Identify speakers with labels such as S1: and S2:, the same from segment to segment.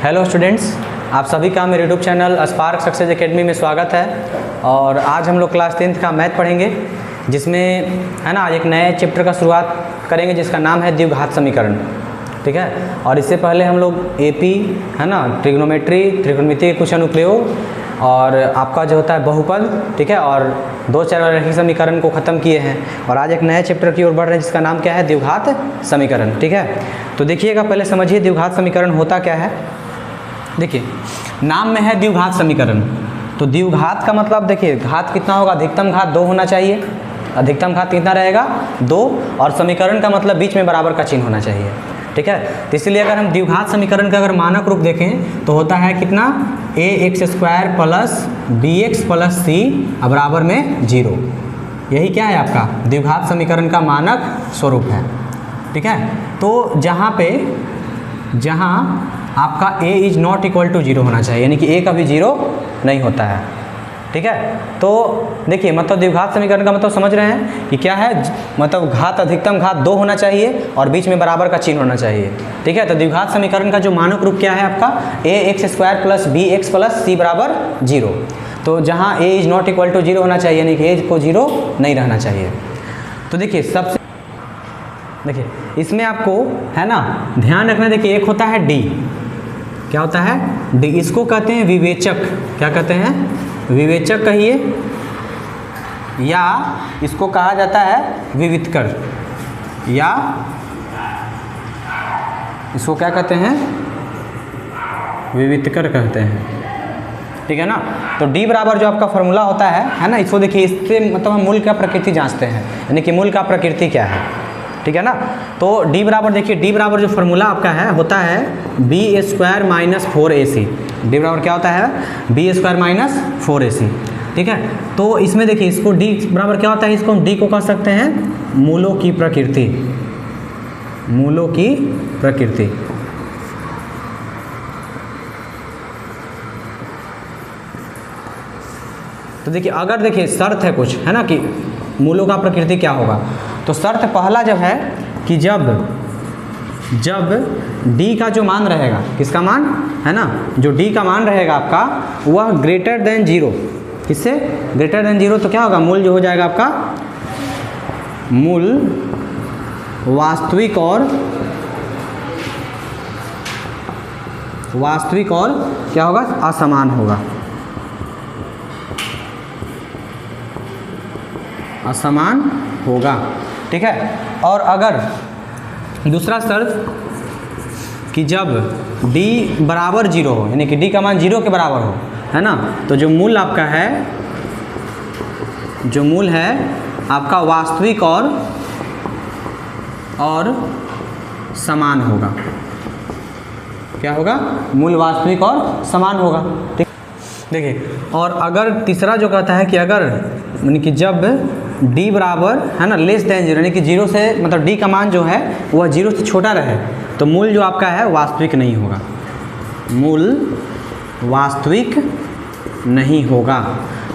S1: Hello students, आप सभी का मेरे YouTube channel spark success academy में स्वागत है। और आज हम लोग क्लास 10th का मैथ पढ़ेंगे, जिसमें है ना एक नए चैप्टर का शुरुआत करेंगे जिसका नाम है द्विघात समीकरण। ठीक है। और इससे पहले हम लोग एपी है ना ट्रिग्नोमेट्री, त्रिकोणमिति के कुछ अनुप्रयोग और आपका जो होता है बहुपद, ठीक है, और दो चरवारैखिक समीकरण को ख़त्म किए हैं। और आज एक नए चैप्टर की ओर बढ़ रहे हैं जिसका नाम क्या है, द्विघात समीकरण। ठीक है। तो देखिएगा, पहले समझिए द्विघात समीकरण होता क्या है। देखिए, नाम में है द्विघात समीकरण, तो द्विघात का मतलब देखिए घात कितना होगा, अधिकतम घात 2 होना चाहिए। अधिकतम घात कितना रहेगा, 2, और समीकरण का मतलब बीच में बराबर का चिन्ह होना चाहिए। ठीक है। तो इसलिए अगर हम द्विघात समीकरण का अगर मानक रूप देखें तो होता है कितना, ax² plus bx plus c बराबर में 0। यही क्या है आपका द्विघात समीकरण का मानक स्वरूप है। ठीक है। तो जहाँ आपका a is not equal to 0 होना चाहिए, यानी कि a कभी 0 नहीं होता है। ठीक है। तो देखिए, मतलब द्विघात समीकरण का मतलब समझ रहे हैं कि क्या है, मतलब घात अधिकतम घात 2 होना चाहिए और बीच में बराबर का चिन्ह होना चाहिए। ठीक है। तो द्विघात समीकरण का जो मानक रूप क्या है आपका, ax² plus bx plus c बराबर 0। तो जहाँ a is not equal to 0 होना चाहिए, यानी कि a को 0 नहीं रहना चाहिए। तो देखिए इसमें आपको है ना ध्यान रखना। देखिए, एक होता है d, क्या होता है d, इसको कहते हैं विवेचक। क्या कहते हैं, विवेचक कहिए, या इसको कहा जाता है विवितकर, या इसको क्या कहते हैं, विवितकर कहते हैं। ठीक है ना। तो d बराबर जो आपका फॉर्मूला होता है ना, इसको देखिए, इससे मतलब हम मूल का प्रकृति जांचते हैं, यानी कि मूल का प्रकृति क्या है। ठीक है ना। तो d बराबर देखिए, d बराबर जो फॉर्मूला आपका है होता है b² माइनस 4ac। d बराबर क्या होता है, b² माइनस 4ac। ठीक है। तो इसमें देखिए, इसको d बराबर क्या होता है, इसको हम d को कह सकते हैं मूलों की प्रकृति। मूलों की प्रकृति। तो देखिए, अगर देखिए शर्त है कुछ है ना कि मूलों का प्रकृति क्या होगा, तो शर्त पहला जब है कि जब d का जो मान रहेगा, किसका मान है ना, जो d का मान रहेगा आपका वह ग्रेटर देन 0। किससे ग्रेटर देन 0, तो क्या होगा, मूल जो हो जाएगा आपका, मूल वास्तविक और क्या होगा, असमान होगा। असमान होगा। ठीक है। और अगर दूसरा शर्त कि जब d बराबर 0 हो, यानी कि d का मान 0 के बराबर हो, है ना, तो जो मूल आपका है, जो मूल है आपका वास्तविक और समान होगा। क्या होगा, मूल वास्तविक और समान होगा। ठीक। देखिए, और अगर तीसरा जो कहता है कि अगर यानी कि जब d बराबर है ना लेस देन 0, यानी कि 0 से मतलब d का मान जो है वह 0 से छोटा रहे, तो मूल जो आपका है वास्तविक नहीं होगा। मूल वास्तविक नहीं होगा।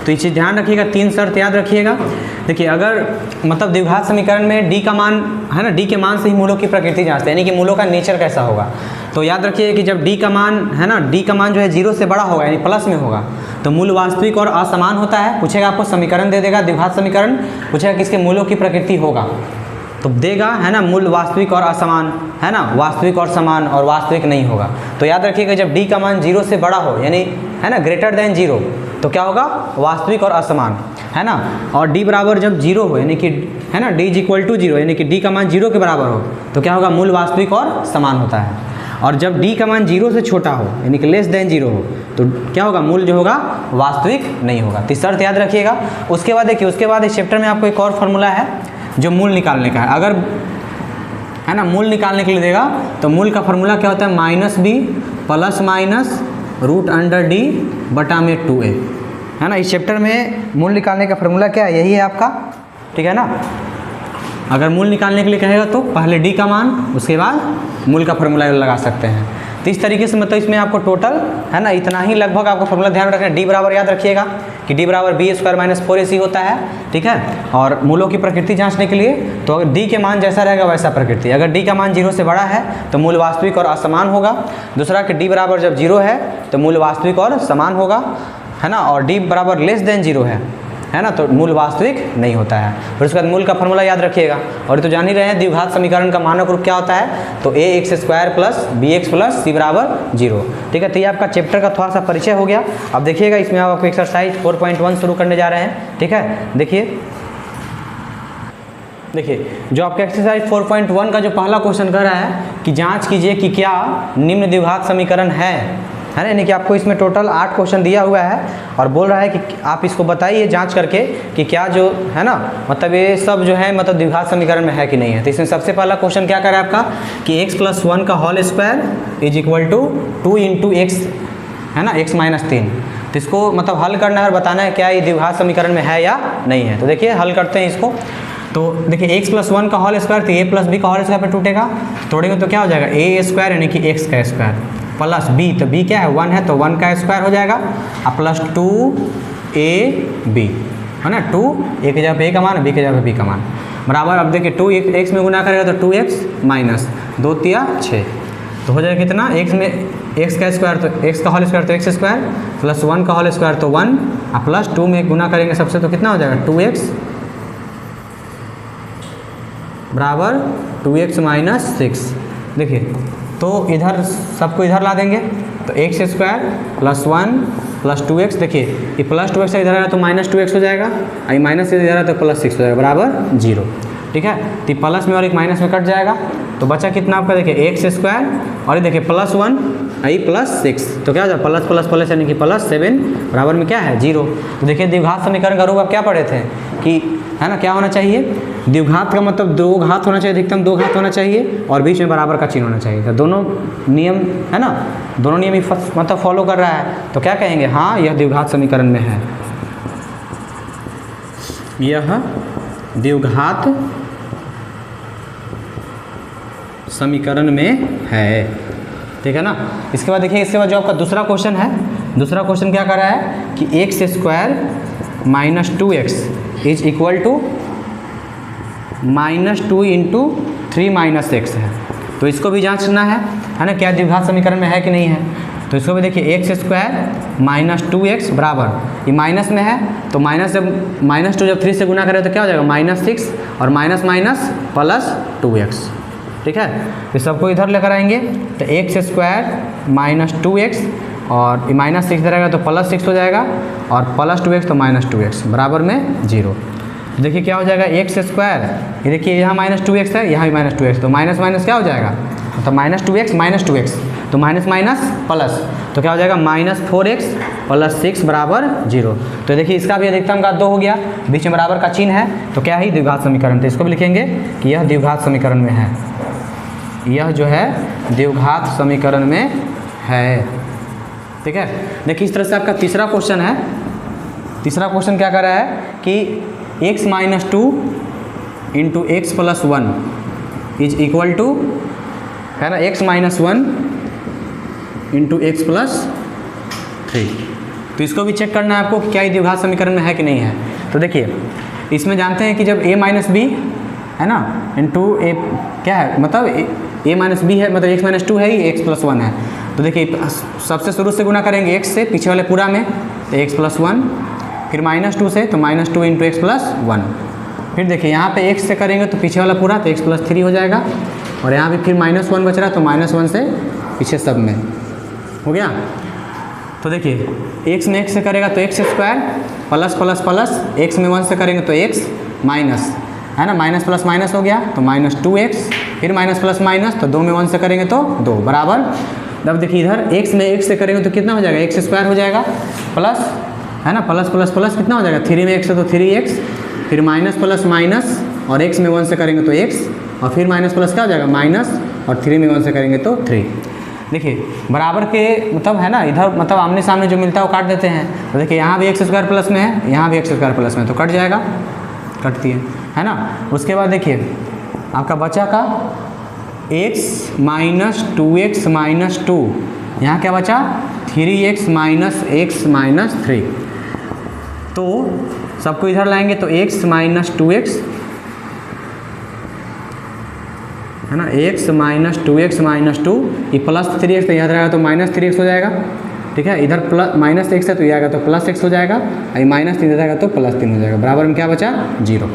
S1: तो ये चीज़ ध्यान रखिएगा, 3 शर्त याद रखिएगा। देखिए, अगर मतलब द्विघात समीकरण में d का मान है ना, d के मान से ही मूलों की प्रकृति जांचते हैं, यानी कि मूलों का नेचर कैसा होगा। तो याद रखिए कि जब d का मान है ना, d का मान जो है 0 से बड़ा होगा, यानी प्लस में होगा, तो मूल वास्तविक और असमान होता है। पूछेगा आपको समीकरण दे देगा, द्विघात समीकरण पूछेगा किसके मूलों की प्रकृति होगा, तो देगा है ना मूल वास्तविक और असमान, है ना, वास्तविक और समान, और वास्तविक नहीं होगा। तो याद रखिएगा, जब d का मान 0 से बड़ा हो, यानी है ना ग्रेटर देन 0, तो क्या होगा, वास्तविक और असमान, है ना। और d बराबर जब 0 हो, यानी कि है ना d इज इक्वल टू 0, यानी कि d का मान 0 के बराबर हो, तो क्या होगा, मूल वास्तविक और समान होता है। और जब d का मान 0 से छोटा हो, यानी कि लेस देन 0 हो, तो क्या होगा, मूल जो होगा वास्तविक नहीं होगा। तो शर्त याद रखिएगा। उसके बाद देखिए, उसके बाद इस चैप्टर में आपको एक और फार्मूला है जो मूल निकालने का है। अगर है ना मूल निकालने के लिए देगा, तो मूल का फार्मूला क्या होता है, -b प्लस माइनस √d बटा में 2a, है ना। इस चैप्टर में मूल निकालने का फार्मूला क्या है, यही है आपका। ठीक है ना। अगर मूल निकालने के लिए कहेगा तो पहले d का मान, उसके बाद मूल का फार्मूला लगा सकते हैं। तो इस तरीके से मतलब इसमें आपको टोटल है ना इतना ही लगभग आपको फॉर्मूला ध्यान रखना है। डी बराबर याद रखिएगा कि डी बराबर बी स्क्वायर माइनस 4ac होता है, ठीक है। और मूलों की प्रकृति जांचने के लिए तो अगर डी के मान जैसा रहेगा वैसा प्रकृति, अगर डी का मान 0 से बड़ा है तो मूल वास्तविक और असमान होगा। दूसरा कि डी बराबर जब 0 है तो मूल वास्तविक और समान होगा, है ना। और डी बराबर लेस देन 0 है ना, तो मूल वास्तविक नहीं होता है। फिर उसके बाद मूल का फॉर्मूला याद रखिएगा। और ये तो जान ही रहे हैं द्विघात समीकरण का मानक रूप क्या होता है, तो ax square plus bx plus c बराबर 0, ठीक है। तो ये आपका चैप्टर का थोड़ा सा परिचय हो गया। अब देखिएगा इसमें आप आपको एक्सरसाइज 4.1 शुरू करने जा रहे हैं, ठीक है। देखिए जो आपका एक्सरसाइज 4.1 का जो पहला क्वेश्चन कर रहा है कि जांच कीजिए कि क्या निम्न द्विघात समीकरण है ना। यानी कि आपको इसमें टोटल 8 क्वेश्चन दिया हुआ है और बोल रहा है कि आप इसको बताइए जांच करके कि क्या जो है ना मतलब ये सब जो है मतलब द्विघात समीकरण में है कि नहीं है। तो इसमें सबसे पहला क्वेश्चन क्या कर रहा है आपका कि x प्लस 1 का whole square is equal to 2 into x, है ना, x माइनस 3। तो इसको मतलब हल करना है और बताना है क्या ये द्विघात समीकरण में है या नहीं है। तो देखिए हल करते हैं इसको। तो देखिए x प्लस 1 का होल स्क्वायर तो a प्लस बी का होल स्क्वायर पे टूटेगा, तोड़ेंगे तो क्या हो जाएगा a स्क्वायर यानी कि x का स्क्वायर प्लस b, तो b क्या है 1 है तो 1 का स्क्वायर हो जाएगा और प्लस 2ab, है ना। 2 a के जगह पे a का मान, b के जगह पे b का मान बराबर। अब देखिए 2 x में गुना करेगा तो 2x माइनस 2 तिया 6, तो हो जाएगा कितना x में x का स्क्वायर तो x का होल स्क्वायर तो x स्क्वायर प्लस 1 का होल स्क्वायर तो 1 और प्लस 2 में गुना करेंगे सबसे तो कितना हो जाएगा 2x बराबर 2x माइनस 6। देखिए तो इधर सबको इधर ला देंगे तो x square plus 1 plus 2x, देखिए ये प्लस 2x से इधर आया तो माइनस 2x हो जाएगा और ये माइनस से इधर आया तो प्लस 6 हो जाएगा बराबर 0, ठीक है। तो ये प्लस में और एक माइनस में कट जाएगा तो बचा कितना आपका देखिए x स्क्वायर और ये देखिए प्लस 1 आई प्लस 6, तो क्या हो जाएगा प्लस प्लस प्लस यानी कि प्लस 7 बराबर में क्या है 0। तो देखिए द्विघात समीकरण का रूप आप क्या पढ़े थे कि है ना क्या होना चाहिए, द्विघात का मतलब दो घात होना चाहिए, अधिकतम 2 घात होना चाहिए और बीच में बराबर का चिन्ह होना चाहिए। तो दोनों नियम है ना, दोनों नियम ही मतलब फॉलो कर रहा है तो क्या कहेंगे, हाँ यह द्विघात समीकरण में है, यह द्विघात समीकरण में है, ठीक है ना। इसके बाद देखिए इसके बाद जो आपका दूसरा क्वेश्चन है, दूसरा क्वेश्चन क्या कर रहा है कि x square minus 2x is equal to minus 2 into 3 minus x है। तो इसको भी जांचना है ना क्या द्विघात समीकरण में है कि नहीं है। तो इसको भी देखिए एक्स स्क्वायर माइनस 2x बराबर, ये माइनस में है तो माइनस जब माइनस 2 जब 3 से गुना करें तो क्या हो जाएगा माइनस 6 और माइनस माइनस प्लस 2x, ठीक है। तो सबको इधर लेकर आएंगे तो एक्स स्क्वायर माइनस 2x और माइनस 6 इधर आएगा तो प्लस 6 हो जाएगा और प्लस 2x तो माइनस 2x बराबर में 0। तो देखिए क्या हो जाएगा एक्स स्क्वायर, ये देखिए यहाँ माइनस 2x है यहाँ भी माइनस 2x, तो माइनस माइनस क्या हो जाएगा तो माइनस 2x तो माइनस माइनस प्लस तो क्या हो जाएगा माइनस 4x प्लस 6 बराबर 0। तो देखिए इसका भी अधिकतम घात 2 हो गया, बीच में बराबर का चिन्ह है तो क्या है द्विघात समीकरण। तो इसको भी लिखेंगे कि यह द्विघात समीकरण में है, यह जो है द्विघात समीकरण में है, ठीक है। देखिए इस तरह से आपका तीसरा क्वेश्चन है। तीसरा क्वेश्चन क्या कर रहा है कि x minus 2 into x plus 1 is equal to है ना x minus 1 into x plus 3। तो इसको भी चेक करना है आपको कि क्या ये द्विघात समीकरण में है कि नहीं है। तो देखिए इसमें जानते हैं कि जब a माइनस बी है ना इंटू ए क्या है मतलब a माइनस बी है मतलब x माइनस 2 है ही x प्लस 1 है। तो देखिए सबसे शुरू से गुना करेंगे x से पीछे वाले पूरा में तो x प्लस 1, फिर माइनस 2 से तो माइनस 2 इंटू एक्स प्लस 1, फिर देखिए यहाँ पे x से करेंगे तो पीछे वाला पूरा तो x प्लस 3 हो जाएगा और यहाँ भी फिर माइनस 1 बच रहा तो माइनस 1 से पीछे सब में हो गया। तो देखिए x में x से करेगा तो x square plus plus plus x में 1 से करेंगे तो x माइनस है ना माइनस प्लस माइनस हो गया तो माइनस 2x, फिर माइनस प्लस माइनस तो 2 में 1 से करेंगे तो 2 बराबर। अब देखिए इधर x में x से करेंगे तो कितना हो जाएगा एक्स स्क्वायर हो जाएगा प्लस है ना प्लस प्लस प्लस कितना हो जाएगा 3 में x है तो 3x, फिर माइनस प्लस माइनस और x में 1 से करेंगे तो x और फिर माइनस प्लस क्या हो जाएगा माइनस और 3 में 1 से करेंगे तो 3। देखिए बराबर के मतलब है ना इधर मतलब आमने सामने जो मिलता है वो काट देते हैं। तो देखिए यहाँ भी एक्स स्क्वायर प्लस में है यहाँ भी एक्स स्क्वायर प्लस में तो कट जाएगा, कटती है ना। उसके बाद देखिए आपका बचा का x माइनस 2x माइनस 2, यहाँ क्या बचा 3x माइनस x माइनस 3। तो सबको इधर लाएंगे तो x माइनस 2x है ना, x माइनस 2x माइनस 2, ये प्लस 3x तो याद रहेगा तो माइनस 3x हो जाएगा। ठीक है, इधर प्लस माइनस x है तो ये आएगा तो प्लस x हो जाएगा, ये माइनस 3 जाएगा तो प्लस 3 हो जाएगा। बराबर में क्या बचा 0।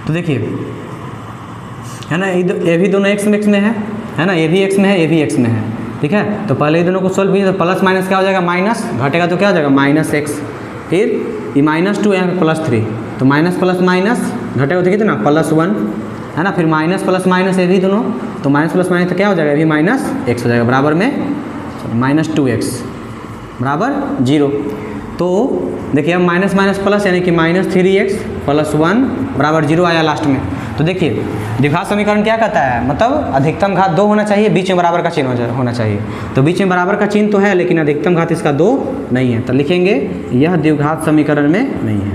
S1: तो देखिए है ना, ये भी दोनों x में है ना, ये भी x में है, ये भी x में है। ठीक है, तो पहले ये दोनों को सोल्व कीजिए तो प्लस माइनस क्या हो जाएगा माइनस, घटेगा तो क्या हो जाएगा माइनस x, फिर ये माइनस 2 यहाँ पे प्लस 3, तो माइनस प्लस माइनस घटेगा तो कितना प्लस 1 है ना, फिर माइनस प्लस माइनस ये भी दोनों, तो माइनस प्लस माइनस तो क्या हो जाएगा, ये भी माइनस x हो जाएगा। बराबर में माइनस 2x बराबर 0। तो देखिए अब माइनस माइनस प्लस यानी कि माइनस 3x प्लस 1 बराबर 0 आया लास्ट में। तो देखिए द्विघात समीकरण क्या कहता है, मतलब अधिकतम घात 2 होना चाहिए, बीच में बराबर का चिन्ह होना चाहिए। तो बीच में बराबर का चिन्ह तो है लेकिन अधिकतम घात इसका 2 नहीं है, तो लिखेंगे यह द्विघात समीकरण में नहीं है,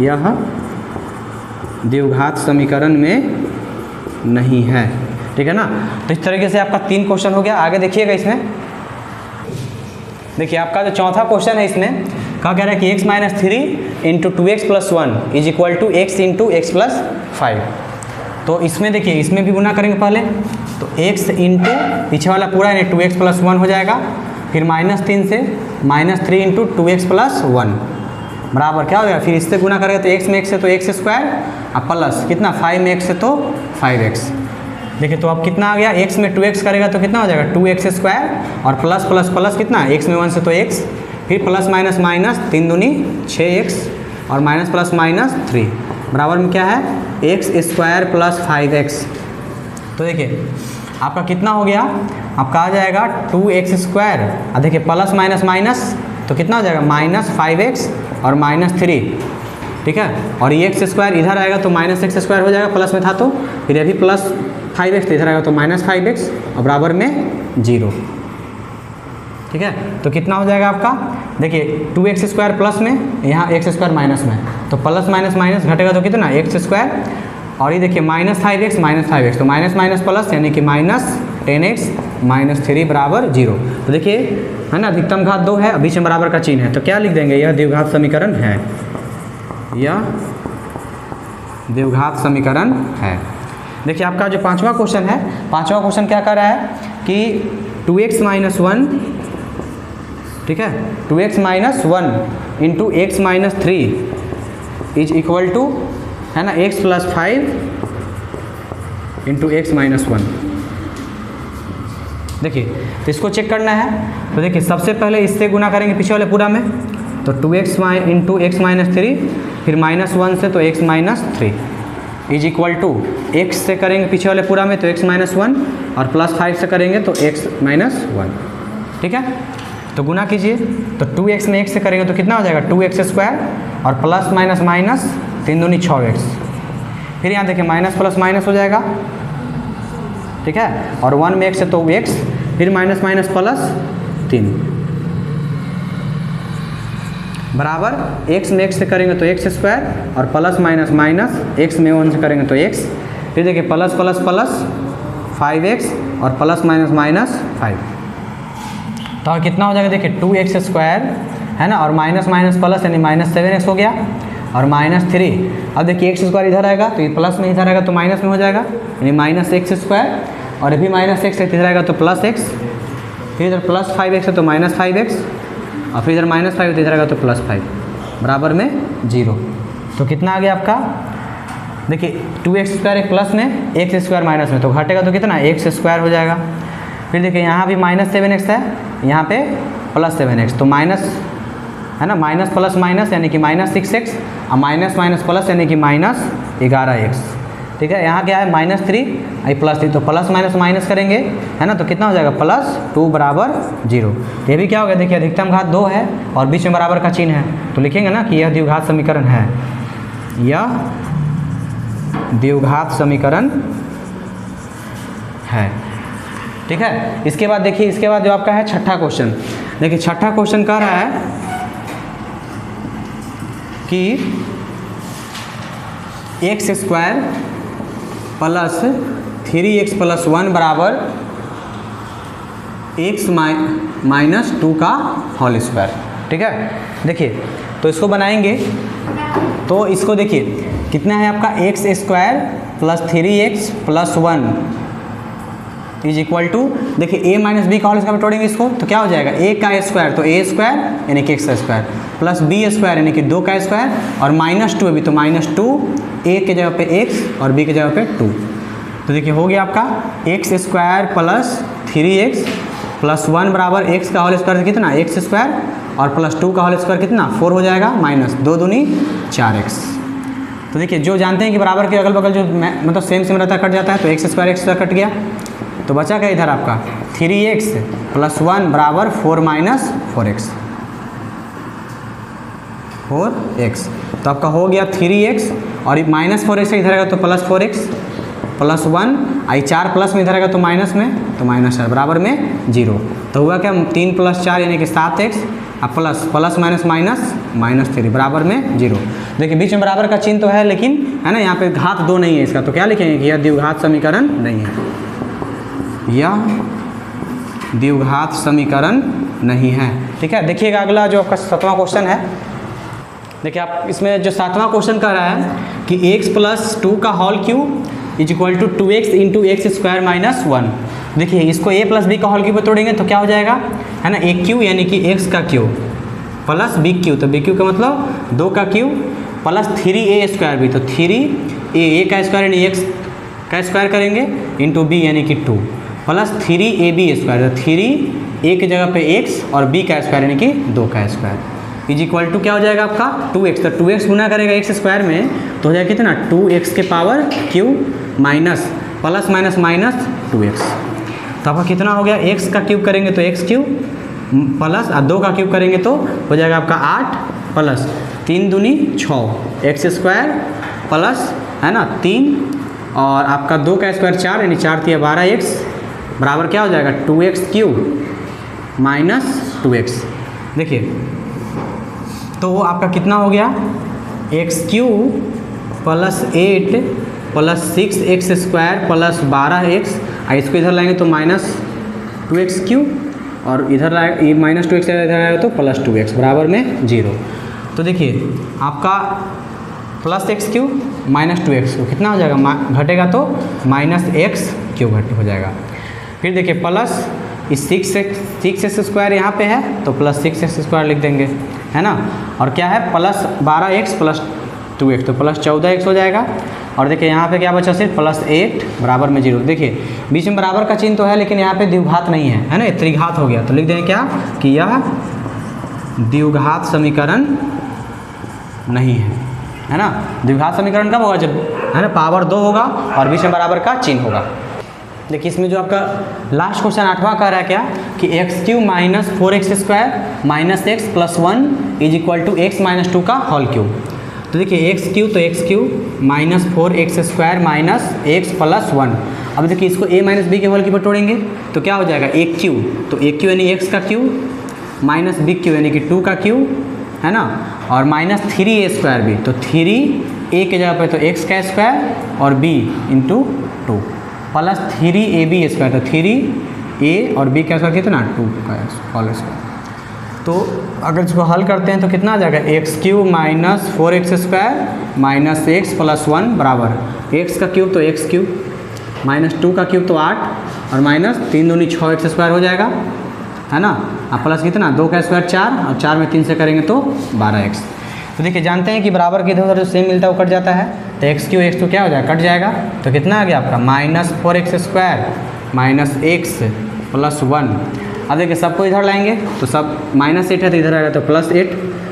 S1: यह द्विघात समीकरण में नहीं है। ठीक है ना, तो इस तरीके से आपका 3 क्वेश्चन हो गया। आगे देखिएगा इसमें, देखिए आपका जो चौथा क्वेश्चन है इसमें क्या कह रहा है कि x minus 3 into 2x plus 1 is equal to x into x plus 5। तो इसमें देखिए इसमें भी गुना करेंगे पहले, तो x इंटू पीछे वाला पूरा यानी 2x प्लस 1 हो जाएगा, फिर माइनस 3 से माइनस 3 इंटू 2x प्लस 1 बराबर क्या हो जाएगा, फिर इससे गुना करेंगे तो x में x है तो x स्क्वायर और प्लस कितना 5 में x है तो 5x। देखिए तो अब कितना आ गया, x में 2x करेगा तो कितना हो जाएगा 2x स्क्वायर और प्लस प्लस प्लस कितना x में 1 से तो x, फिर प्लस माइनस माइनस 3 दूनी 6x और माइनस प्लस माइनस 3 बराबर में क्या है x स्क्वायर प्लस 5x। तो देखिए आपका कितना हो गया, आपका आ जाएगा 2x स्क्वायर और देखिए प्लस माइनस माइनस तो कितना हो जाएगा माइनस 5x और माइनस 3। ठीक है, और ये x स्क्वायर इधर आएगा तो माइनस x स्क्वायर हो जाएगा, प्लस में था तो, फिर ये भी प्लस 5x तो इधर आएगा तो माइनस 5x और बराबर में 0। ठीक है, तो कितना हो जाएगा आपका, देखिए 2x स्क्वायर प्लस में, यहाँ x स्क्वायर माइनस में, तो प्लस माइनस माइनस घटेगा तो कितना x स्क्वायर, और ये देखिए माइनस 5x तो माइनस माइनस प्लस यानी कि माइनस 10x माइनस 3 बराबर 0। तो देखिए है ना, अधिकतम घात 2 है, बीच में बराबर का चिन्ह है, तो क्या लिख देंगे, यह द्विघात समीकरण है, यह द्विघात समीकरण है। देखिए आपका जो पांचवा क्वेश्चन है, पांचवा क्वेश्चन क्या कर रहा है कि 2x माइनस 1, ठीक है 2x minus 1 into x minus 3 is equal to है ना x plus 5 into x minus 1। देखिए तो इसको चेक करना है, तो देखिए सबसे पहले इससे गुना करेंगे पीछे वाले पूरा में, तो 2x इंटू एक्स माइनस 3, फिर माइनस 1 से तो x minus 3 is equal to x से करेंगे पीछे वाले पूरा में तो x माइनस 1 और प्लस 5 से करेंगे तो x माइनस 1। ठीक है, तो गुना कीजिए, तो 2x में x से करेंगे तो कितना हो जाएगा 2x स्क्वायर और प्लस माइनस माइनस 3 दूनी 6x, फिर यहाँ देखिए माइनस प्लस माइनस हो जाएगा। ठीक है, और 1 में x है तो x, फिर माइनस माइनस प्लस 3 बराबर x में x से करेंगे तो x स्क्वायर और प्लस माइनस माइनस x में 1 से करेंगे तो x, फिर देखिए प्लस प्लस प्लस 5x और प्लस माइनस माइनस 5, तो कितना हो जाएगा देखिए 2x स्क्वायर है ना, और माइनस माइनस प्लस यानी माइनस 7x हो गया और माइनस 3। अब देखिए x स्क्वायर इधर आएगा तो ये प्लस में इधर आएगा तो माइनस में हो जाएगा यानी माइनस x स्क्वायर, और ये भी माइनस x इधर आएगा तो प्लस x, फिर इधर प्लस 5x है तो माइनस 5x, और फिर इधर माइनस 5 तो इधर आएगा तो प्लस 5 बराबर में 0। तो कितना आ गया आपका, देखिए 2x स्क्वायर एक प्लस में, x स्क्वायर माइनस में, तो घटेगा तो कितना x स्क्वायर हो जाएगा। फिर देखिए यहाँ भी माइनस 7x है, यहाँ पे प्लस 7x, तो माइनस है ना, माइनस प्लस माइनस यानी कि माइनस 6x और माइनस माइनस प्लस यानी कि माइनस 11x। ठीक है, यहाँ क्या है माइनस 3 आई प्लस 3, तो प्लस माइनस माइनस करेंगे है ना, तो कितना हो जाएगा प्लस 2 बराबर 0। ये भी क्या हो गया, देखिए अधिकतम घात 2 है और बीच में बराबर का चिन्ह है, तो लिखेंगे ना कि यह द्विघात समीकरण है, यह द्विघात समीकरण है। ठीक है, इसके बाद देखिए, इसके बाद जो आपका है छठा क्वेश्चन, देखिए छठा क्वेश्चन कह रहा है कि x square plus 3x plus 1 बराबर x माइनस 2 का होल स्क्वायर। ठीक है, देखिए तो इसको बनाएंगे तो इसको देखिए कितना है आपका x square plus 3x plus 1 is equal to, देखिए a माइनस बी का होल स्क्वायर तोड़ेंगे इसको तो क्या हो जाएगा, a का स्क्वायर तो a स्क्वायर यानी कि x square plus b square यानी कि 2 का स्क्वायर और माइनस 2 अभी तो माइनस 2, a के जगह पे x और b के जगह पे 2। तो देखिए हो गया आपका x square plus 3x plus 1 बराबर x का होल स्क्वायर कितना x स्क्वायर और प्लस 2 का होल स्क्वायर कितना 4 हो जाएगा माइनस 2 दूनी 4x। तो देखिए जो जानते हैं कि बराबर के अगल बगल जो मतलब सेम रहता है कट जाता है, तो एक्स स्क्वायर कट गया तो बचा क्या इधर आपका 3x प्लस 1 बराबर 4 माइनस 4x। तो आपका हो गया 3x और माइनस 4x इधर आएगा तो प्लस 4x प्लस 1 आई 4 प्लस में इधर आएगा तो माइनस में तो माइनस 4 बराबर में 0। तो हुआ क्या 3 प्लस 4 यानी कि 7x अब plus plus minus minus minus 3 बराबर में 0। देखिए बीच में बराबर का चिन्ह तो है लेकिन है ना यहाँ पे घात 2 नहीं है इसका, तो क्या लिखेंगे कि यह द्विघात समीकरण नहीं है, यह द्विघात समीकरण नहीं है। ठीक है, देखिएगा अगला जो आपका 7वां क्वेश्चन है। देखिए आप इसमें जो 7वां क्वेश्चन कर रहा है कि x प्लस 2 का whole cube is equal to 2x into x square minus 1। देखिए इसको a प्लस बी का होल क्यूब तोड़ेंगे तो क्या हो जाएगा, है ना, a क्यू यानी कि x का क्यूब प्लस b क्यू, तो b क्यू का मतलब 2 का क्यूब प्लस 3a स्क्वायर भी, तो 3a का स्क्वायर यानी x का स्क्वायर करेंगे इंटू b यानी कि 2 प्लस 3ab स्क्वायर, तो 3a की जगह पे x और b का स्क्वायर यानी कि 2 का स्क्वायर इज इक्वल टू क्या हो जाएगा आपका 2x। तो 2x गुना करेगा x स्क्वायर में तो हो जाएगा कितना 2x के power cube minus plus minus minus 2x। तो आपका कितना हो गया, x का क्यूब करेंगे तो x क्यूब प्लस 2 का क्यूब करेंगे तो हो जाएगा आपका 8 प्लस 3 दूनी 6 एक्स स्क्वायर प्लस है ना 3 और आपका 2 का स्क्वायर 4 यानी 4 3 12x बराबर क्या हो जाएगा 2x क्यूब माइनस 2x। देखिए तो वो आपका कितना हो गया x cube plus 8 plus 6x square plus 12x, इसको इधर लाएंगे तो माइनस 2x क्यूब और इधर लाए माइनस 2x इधर आएगा तो प्लस 2x बराबर में 0। तो देखिए आपका plus x cube minus 2x को कितना हो जाएगा, घटेगा तो माइनस एक्स क्यूब हो जाएगा। फिर देखिए प्लस इस 6x स्क्वायर यहाँ पे है तो प्लस 6x स्क्वायर लिख देंगे, है ना, और क्या है प्लस 12x प्लस 2x तो प्लस 14x हो जाएगा। और देखिए यहाँ पे क्या बचा सिर्फ प्लस 8 बराबर में 0। देखिए बीच में बराबर का चिन्ह तो है लेकिन यहाँ पे द्विघात नहीं है ना, त्रिघात हो गया, तो लिख देंगे क्या कि यह द्विघात समीकरण नहीं है ना। द्विघात समीकरण कब होगा, जब है ना पावर 2 होगा और बीच में बराबर का चिन्ह होगा। देखिए इसमें जो आपका लास्ट क्वेश्चन 8वां कह रहा है क्या कि x cube minus 4x square minus x plus 1 is equal to x minus 2 का होल क्यूब। तो देखिए एक्स क्यूब तो x cube minus 4x square minus x plus 1। अब देखिए इसको a माइनस बी के होल क्यूब तोड़ेंगे तो क्या हो जाएगा a क्यूब, तो a क्यूब यानी x का क्यूब माइनस b क्यूब यानी कि 2 का क्यूब, है ना, और माइनस 3a स्क्वायर भी, तो 3a के जगह पे तो x का स्क्वायर और b into 2 plus 3ab square, तो 3a और b का स्क्वायर कितना 2 का होल स्क्वायर। तो अगर इसको हल करते हैं तो कितना आ जाएगा x cube minus 4x square minus x plus 1 बराबर एक्स का क्यूब तो एक्स क्यूब माइनस 2 का क्यूब तो 8 और माइनस 3 दूनी 6x स्क्वायर हो जाएगा, है ना, अब प्लस कितना 2 का स्क्वायर 4 और 4 में 3 से करेंगे तो 12x। तो देखिए जानते हैं कि बराबर के इधर उधर जो सेम मिलता है वो कट जाता है, तो एक्स क्यूब एक्स तो क्या हो जाएगा कट जाएगा, तो कितना आ गया आपका minus 4x square minus x plus 1। अब देखिए सबको इधर लाएंगे तो सब माइनस 8 है तो इधर आएगा तो प्लस 8,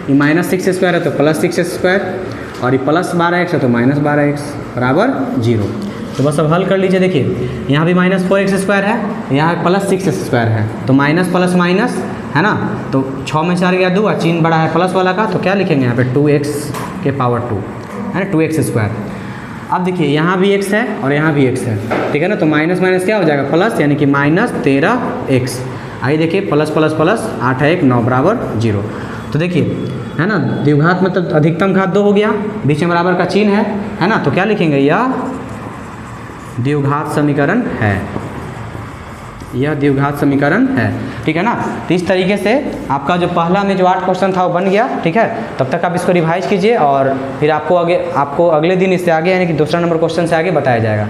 S1: ये माइनस 6 स्क्वायर है तो प्लस 6 स्क्वायर और ये प्लस 12x है तो माइनस 12x बराबर 0। तो बस अब हल कर लीजिए। देखिए यहाँ भी माइनस 4x स्क्वायर है, यहाँ प्लस 6 स्क्वायर है, तो माइनस प्लस माइनस है ना, तो 6 में 4 गया 2 और चिन्ह बड़ा है प्लस वाला का, तो क्या लिखेंगे यहाँ पे 2x के पावर 2 है ना, 2x स्क्वायर। अब देखिए यहाँ भी x है और यहाँ भी x है, ठीक है ना, तो माइनस माइनस क्या हो जाएगा प्लस, यानी कि माइनस 13x। आइए देखिए प्लस प्लस प्लस 8 है 1 9 बराबर 0। तो देखिए है ना द्विघात मतलब अधिकतम घात 2 हो गया, बीच में बराबर का चिन्ह है ना, तो क्या लिखेंगे यह द्विघात समीकरण है, यह द्विघात समीकरण है। ठीक है ना। तो इस तरीके से आपका जो पहला में जो 8 क्वेश्चन था वो बन गया। ठीक है, तब तक आप इसको रिवाइज कीजिए और फिर आपको अगले दिन इससे आगे यानी कि दूसरा नंबर क्वेश्चन से आगे बताया जाएगा।